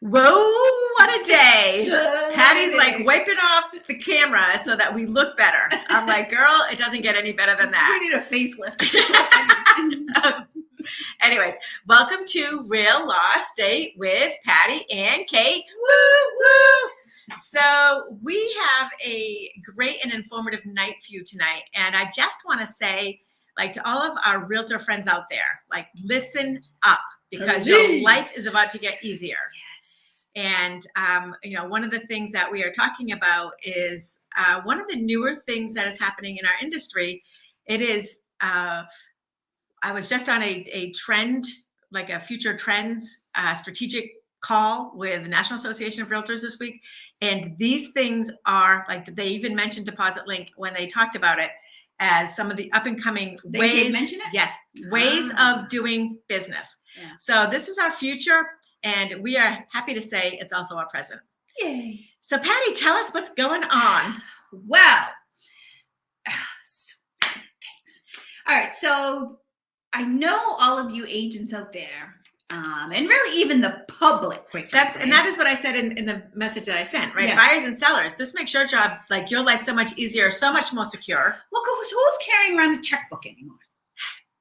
Whoa, what a day. Patty's What a day. like wiping off the camera so that we look better. I'm like, girl, it doesn't get any better than that. We need a facelift. Anyways, welcome to Real Law State with Patti and Kate. Woo, woo. So we have a great and informative night for you tonight. And I just want to say, like, to all of our realtor friends out there, like, listen up because your life is about to get easier. Yes. And, you know, one of the things that we are talking about is one of the newer things that is happening in our industry. It is, I was just on a trend, like a future trends strategic call with the National Association of Realtors this week. And these things are, like, they even mentioned DepositLink when they talked about it as some of the up and coming ways. They did mention it? Yes, ways of doing business. Yeah. So this is our future. And we are happy to say it's also our present. Yay. So Patti, tell us what's going on. Well, so many things. All right. So I know all of you agents out there, and really even the public, quite frankly. And that is what I said in the message that I sent, right? Yeah. Buyers and sellers, this makes your job, like your life, so much easier, so much more secure. Well, who's carrying around a checkbook anymore?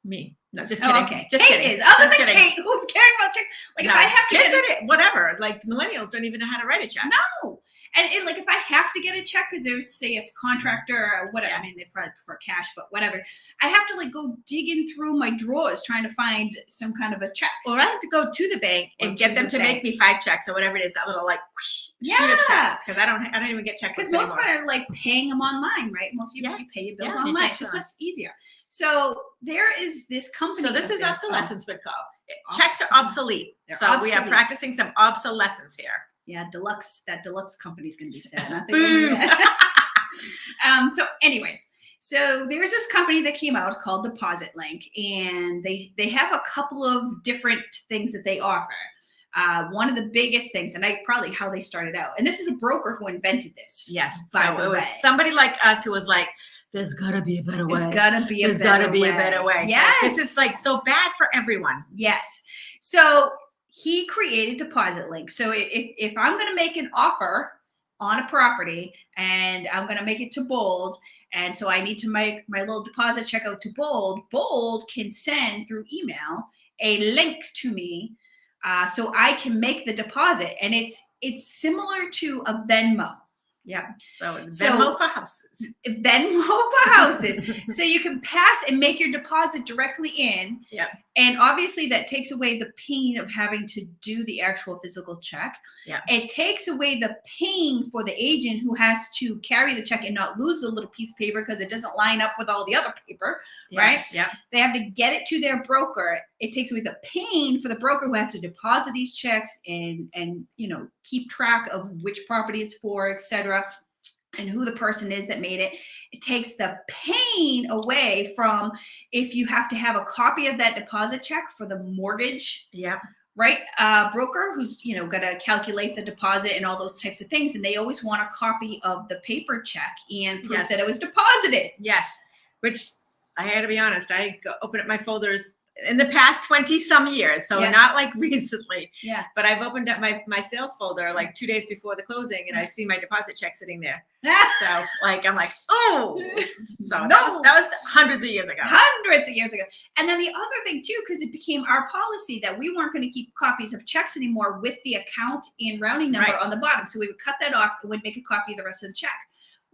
Me. No, just kidding. Oh, okay. Just Kate kidding. is. Other Just than kidding. Kate, who's carrying around a check? Like, No, if I have to kids get are whatever. Like millennials don't even know how to write a check. No. And like, if I have to get a check, because there's, say, a contractor or whatever, I mean, they probably prefer cash, but whatever. I have to, like, go digging through my drawers trying to find some kind of a check. Or I have to go to the bank and get them to make me 5 checks or whatever it is, that little like whoosh, sheet of checks, because I don't even get checkbooks Because anymore. most of them are like paying them online, right? Most people, you pay your bills Yeah, your online. checks It's just are. much easier. So there is this company. So this out is there obsolescence, called- would call. Checks are obsolete. They're So we are obsolete. practicing some obsolescence here. Yeah, that deluxe company is going to be sad. I think Boom. So anyways, so there's this company that came out called DepositLink, and they have a couple of different things that they offer. One of the biggest things, and probably how they started out, and this is a broker who invented this. Yes. By So the it was way. somebody like us who was like, there's got to be a better way. It's gotta be There's a better got to be way. a better way. Yes. Like, this is like so bad for everyone. Yes. So he created DepositLink. So if I'm going to make an offer on a property and I'm going to make it to Bold, and so I need to make my little deposit check out to Bold can send through email a link to me so I can make the deposit. And it's similar to a Venmo. Yeah. So it's Venmo for houses. Venmo for houses. So you can pass and make your deposit directly in. Yeah. And obviously that takes away the pain of having to do the actual physical check. Yeah. It takes away the pain for the agent who has to carry the check and not lose the little piece of paper because it doesn't line up with all the other paper, right? Yeah. They have to get it to their broker. It takes away the pain for the broker who has to deposit these checks and you know, keep track of which property it's for, etc., and who the person is that made it. It takes the pain away from if you have to have a copy of that deposit check for the mortgage, Yeah. right? Broker who's, you know, going to calculate the deposit and all those types of things. And they always want a copy of the paper check and proof that it was deposited. Yes. Which I had to be honest, I open up my folders in the past 20 some years. So not like recently, but I've opened up my sales folder like 2 days before the closing and I see my deposit check sitting there. So like, I'm like, oh, so that was hundreds of years ago. Hundreds of years ago. And then the other thing too, because it became our policy that we weren't going to keep copies of checks anymore with the account and routing number on the bottom. So we would cut that off and would make a copy of the rest of the check.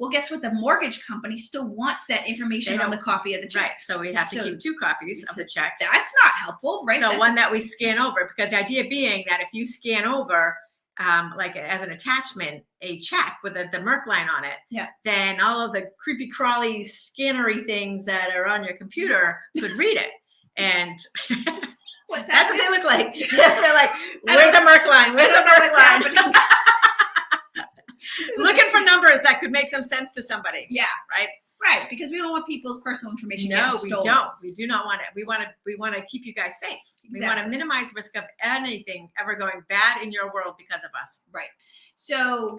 Well, guess what? The mortgage company still wants that information on the copy of the check. Right. So we have to keep 2 copies of the check. That's not helpful, right? So one that we scan over, because the idea being that if you scan over, like as an attachment, a check with the Merck line on it, then all of the creepy crawly scannery things that are on your computer could read it. And that's what they look like. They're like, where's the Merck line? Where's the Merck line? Looking for numbers that could make some sense to somebody. Yeah. Right. Right, because we don't want people's personal information No, getting we stolen. don't. We do not want it. We want to keep you guys safe. We want to Exactly. minimize risk of anything ever going bad in your world because of us. Right. So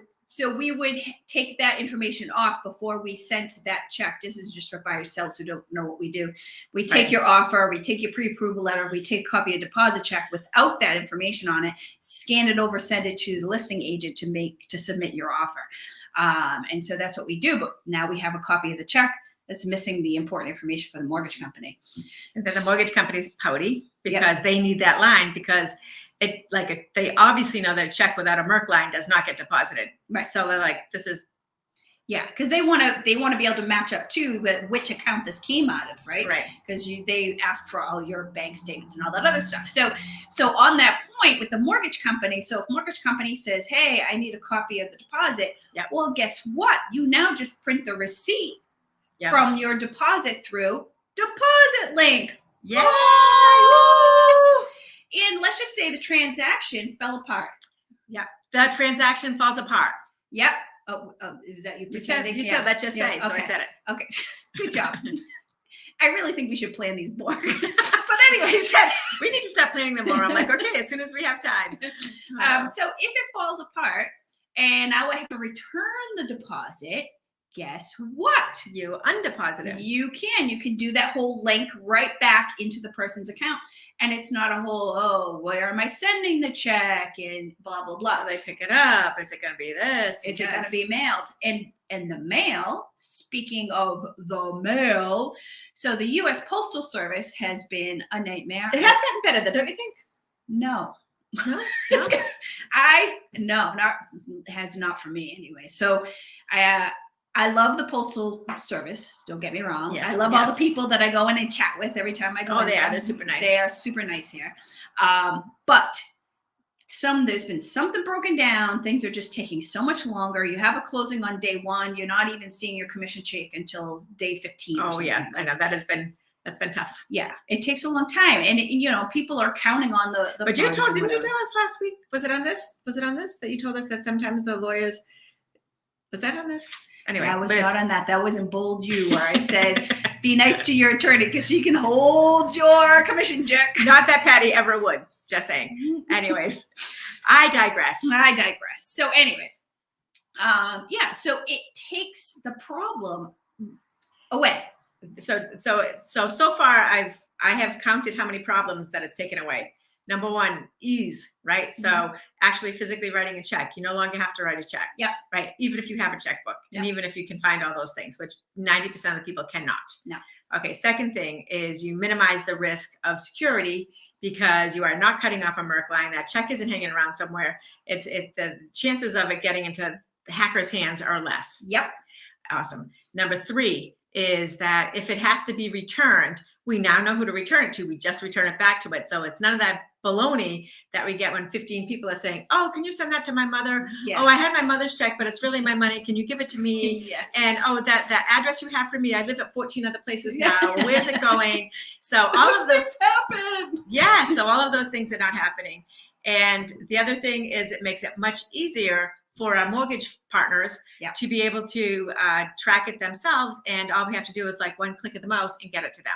we would take that information off before we sent that check. This is just for buyers, sellers who don't know what we do. We take Right. your offer, we take your pre-approval letter, we take a copy of deposit check without that information on it, scan it over, send it to the listing agent to submit your offer. And so that's what we do. But now we have a copy of the check that's missing the important information for the mortgage company. And then the mortgage company's pouty because they need that line because they obviously know that a check without a Merck line does not get deposited. Right. So they're like, this is. Yeah, because they want to be able to match up too with which account this came out of, right? Right. Because they ask for all your bank statements and all that other stuff. So on that point with the mortgage company, so if mortgage company says, hey, I need a copy of the deposit, well, guess what? You now just print the receipt from your deposit through DepositLink. Yeah. Oh! And let's just say the transaction fell apart. Yeah, that transaction falls apart. Yep. Oh, is that you? You said that. Just say. So I said it. Okay, good job. I really think we should plan these more. But anyways, we need to start planning them more. I'm like, okay, as soon as we have time. So if it falls apart and now I have to return the deposit, guess what? You undeposit it. You can do that whole link right back into the person's account. And it's not a whole, where am I sending the check and blah, blah, blah. They pick it up. Is it going to be this? Is it going to be mailed? And the mail, speaking of the mail, so the U.S. Postal Service has been a nightmare. It has gotten better, though, don't you think? No. No? Has not for me anyway. So I love the Postal Service. Don't get me wrong. Yes, I love all the people that I go in and chat with every time I go in. They're super nice. They are super nice here. But there's been something broken down. Things are just taking so much longer. You have a closing on day 1. You're not even seeing your commission check until day 15. Oh yeah, I know that's been tough. Yeah, it takes a long time, and people are counting on the. But didn't you tell us last week? Was it on this that you told us that sometimes the lawyers? Was that on this? Anyway, I was not on that. That was in bold you where I said, be nice to your attorney because she can hold your commission check. Not that Patti ever would. Just saying. Anyways, I digress. So anyways, so it takes the problem away. So far I have counted how many problems that it's taken away. Number 1, ease, right? So actually physically writing a check, you no longer have to write a check. Yep. Right. Even if you have a checkbook and even if you can find all those things, which 90% of the people cannot. No. Okay. Second thing is you minimize the risk of security because you are not cutting off a Merck line. That check isn't hanging around somewhere. The chances of it getting into the hacker's hands are less. Yep. Awesome. Number 3 is that if it has to be returned, we now know who to return it to. We just return it back to it. So it's none of that baloney that we get when 15 people are saying, oh, can you send that to my mother? Yes. Oh, I had my mother's check, but it's really my money. Can you give it to me? Yes. And that address you have for me, I live at 14 other places now. Where's it going? So all of those happen. Yeah. So all of those things are not happening. And the other thing is it makes it much easier for our mortgage partners to be able to track it themselves. And all we have to do is like one click of the mouse and get it to them.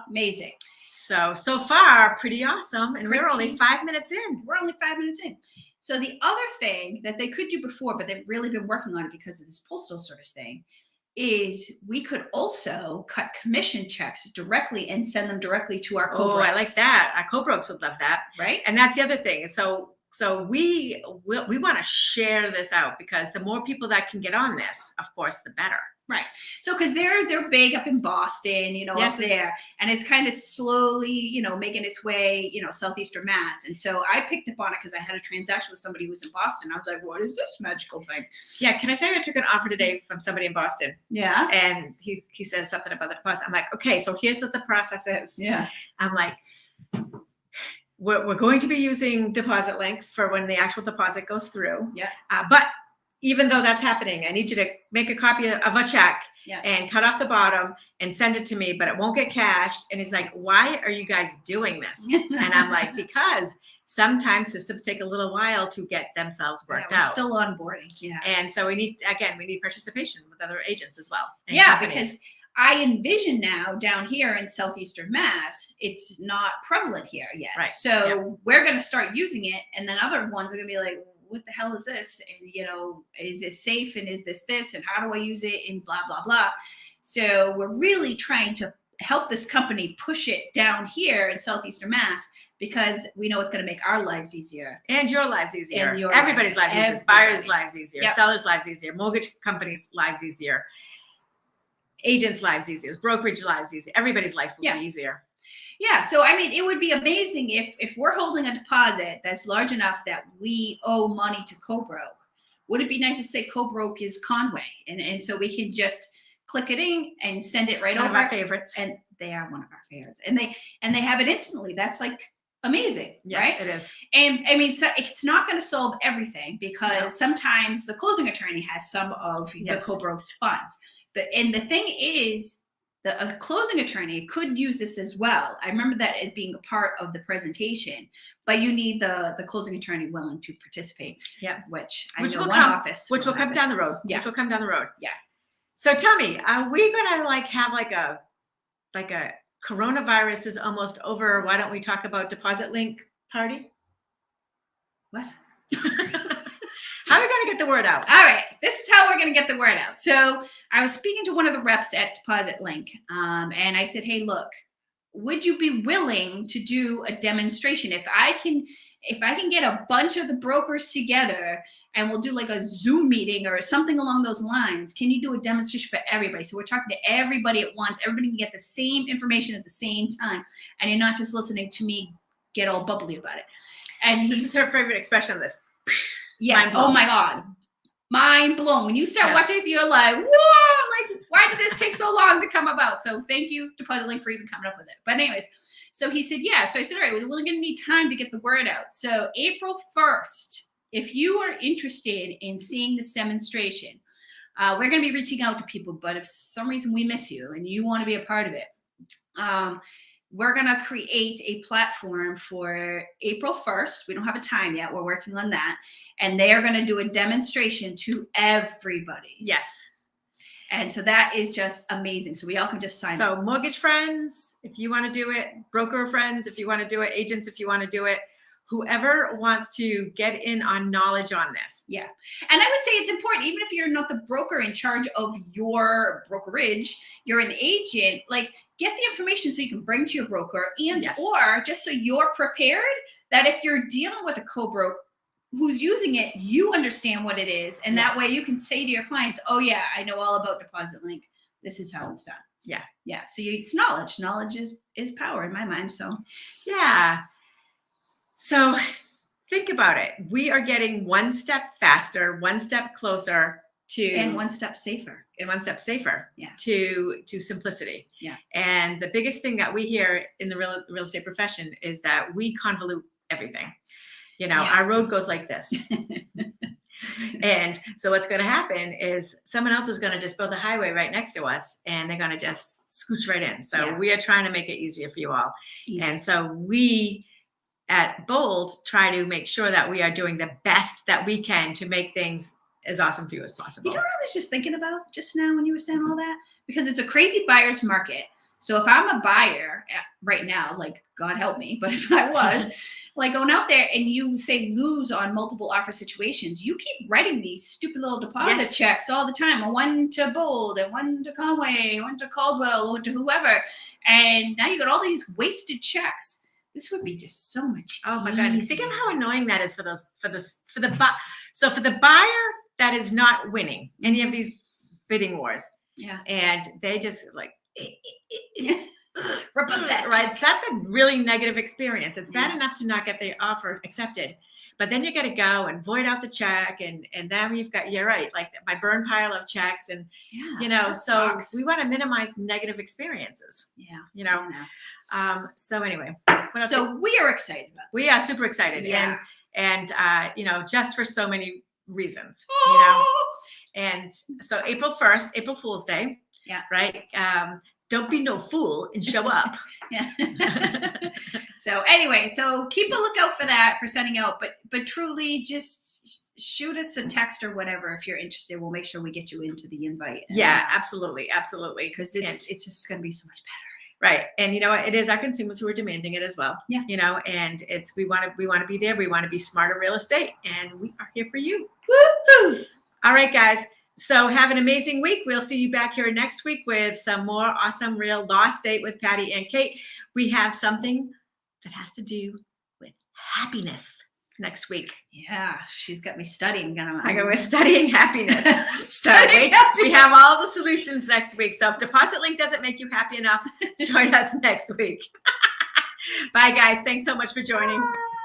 Amazing. So far, pretty awesome. And we're only 5 minutes in. We're only 5 minutes in. So the other thing that they could do before, but they've really been working on it because of this Postal Service thing, is we could also cut commission checks directly and send them directly to our co-brokes. Oh, I like that. Our co-brokes would love that. Right. And that's the other thing. So we want to share this out because the more people that can get on this, of course, the better. Right. So because they're big up in Boston, up there, and it's kind of slowly, making its way, Southeastern Mass. And so I picked up on it because I had a transaction with somebody who was in Boston. I was like, what is this magical thing? Yeah. Can I tell you, I took an offer today from somebody in Boston. Yeah. And he says something about the deposit. I'm like, okay, so here's what the process is. Yeah. I'm like, we're going to be using DepositLink for when the actual deposit goes through. Yeah. But even though that's happening, I need you to make a copy of a check and cut off the bottom and send it to me, but it won't get cashed. And he's like, why are you guys doing this? And I'm like, because sometimes systems take a little while to get themselves worked we're out. still onboarding. Yeah. And so we need participation with other agents as well. Yeah, companies. because I envision now down here in Southeastern Mass, it's not prevalent here yet. Right. So we're going to start using it. And then other ones are going to be like, what the hell is this? And, is it safe? And is this? And how do I use it? And blah, blah, blah. So we're really trying to help this company push it down here in Southeastern Mass, because we know it's going to make our lives easier. And your lives easier. And your Everybody's lives easier. Buyers' lives easier. Yep. Sellers' lives easier. Mortgage companies' lives easier. Agents' lives easier. Brokerage lives easier. Everybody's life will be easier. Yeah. So, I mean, it would be amazing if we're holding a deposit that's large enough that we owe money to co-broke. Would it be nice to say co-broke is Conway? And so we can just click it in and send it right over. One of our favorites. And they are one of our favorites. And they have it instantly. That's like amazing. Yes, right? it is. And I mean, so it's not going to solve everything, because sometimes the closing attorney has some of the co-broke's funds. And the thing is, a closing attorney could use this as well. I remember that as being a part of the presentation, but you need the closing attorney willing to participate. Yeah. Which will one come, office. Which will come down the road. Yeah. Which will come down the road. Yeah. So tell me, are we going to have a coronavirus is almost over, why don't we talk about DepositLink party? What? How are we going to get the word out? All right, this is how we're going to get the word out. So I was speaking to one of the reps at DepositLink, and I said, hey, look, would you be willing to do a demonstration? If I can get a bunch of the brokers together and we'll do like a Zoom meeting or something along those lines, can you do a demonstration for everybody? So we're talking to everybody at once. Everybody can get the same information at the same time, and you're not just listening to me get all bubbly about it. And this is her favorite expression of this. Yeah. Oh my God. Mind blown. When you start watching it, you're like, whoa, like, why did this take so long to come about? So thank you, DepositLink, for even coming up with it. But anyways, so he said, yeah. So I said, all right, we're going to need time to get the word out. So April 1st, if you are interested in seeing this demonstration, we're going to be reaching out to people. But if for some reason we miss you and you want to be a part of it, we're going to create a platform for April 1st. We don't have a time yet. We're working on that. And they are going to do a demonstration to everybody. Yes. And so that is just amazing. So we all can just sign up. So mortgage friends, if you want to do it, broker friends, if you want to do it, agents, if you want to do it, whoever wants to get in on knowledge on this. Yeah. And I would say it's important, even if you're not the broker in charge of your brokerage, you're an agent, like get the information so you can bring to your broker, and or just so you're prepared that if you're dealing with a co-broke who's using it, you understand what it is. And that way you can say to your clients, oh yeah, I know all about DepositLink. This is how it's done. Yeah. Yeah. So it's knowledge. Knowledge is power in my mind. So yeah. So think about it. We are getting one step faster, one step closer to, and one step safer. Yeah. To simplicity. Yeah. And the biggest thing that we hear in the real estate profession is that we convolute everything. Our road goes like this. And so what's going to happen is someone else is going to just build a highway right next to us, and they're going to just scooch right in. So we are trying to make it easier for you all. Easy. And so we at Bold try to make sure that we are doing the best that we can to make things as awesome for you as possible. You know what I was just thinking about just now when you were saying all that? Because it's a crazy buyer's market. So if I'm a buyer right now, like God help me, but if I was like going out there and you say lose on multiple offer situations, you keep writing these stupid little deposit checks all the time. One to Bold and one to Conway, one to Caldwell, one to whoever. And now you got all these wasted checks. This would be just so much. Oh my God. Think of how annoying that is for the buyer that is not winning any of these bidding wars. Yeah. And they just like, right? So that's a really negative experience. It's bad enough to not get the offer accepted, but then you got to go and void out the check, and then you've got, you're right, like my burn pile of checks, and so sucks. We want to minimize negative experiences. So anyway, so we are excited about this. We are super excited, and just for so many reasons, and so April 1st, April Fool's Day. Yeah. Right. don't be no fool and show up. Yeah. So anyway, so keep a lookout for that, for sending out, but truly just shoot us a text or whatever if you're interested. We'll make sure we get you into the invite. Yeah, absolutely. Absolutely. Because it's just going to be so much better. Right. And you know what? It is our consumers who are demanding it as well. Yeah. You know, and we want to be there. We want to be smarter real estate, and we are here for you. Woo-hoo! All right, guys. So have an amazing week. We'll see you back here next week with some more awesome Real Law Estate with Patti and Kate. We have something that has to do with happiness next week. Yeah, she's got me studying. We're studying happiness. Studying We have all the solutions next week. So if DepositLink doesn't make you happy enough, join us next week. Bye, guys. Thanks so much for joining. Bye.